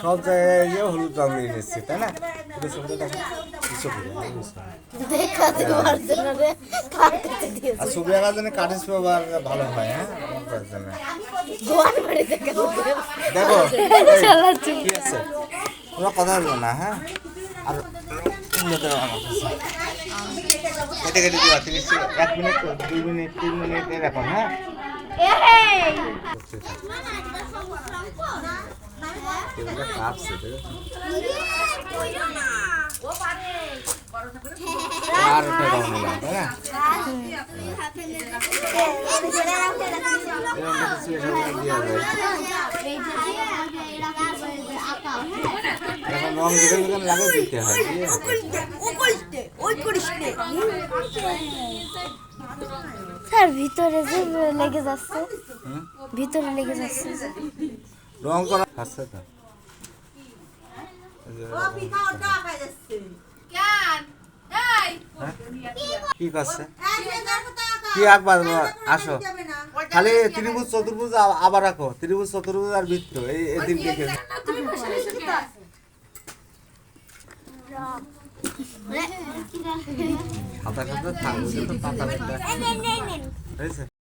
সব জায়গায় গিয়ে হলুদ রং নিয়ে নিচ্ছে তাই না? আর ছবি আঁকার জন্য কাঠের ব্যবহার ভালো হয়। হ্যাঁ, দেখো ঠিক আছে, তোমরা কথা বলবো না। হ্যাঁ, আর কেটে কেটে দিবা 1 মিনিট 2 মিনিট 3 মিনিট এরকম। হ্যাঁ, আর একটা রং নিলাম তাই না? এখন রং যেখানে যেখানে লাগে দিতে হয়। স্যার ভিতরে যে লেগে যাচ্ছে, ভিতরে লেগে যাচ্ছে রং করা আছে তো। কি করছে? কি আঁকবার? আসো, খালি ত্রিভুজ চতুর্ভুজ আবার রাখো, ত্রিভুজ চতুর্ভুজ আর বৃত্ত এই তিনটে সাদা সাদা থাকবে।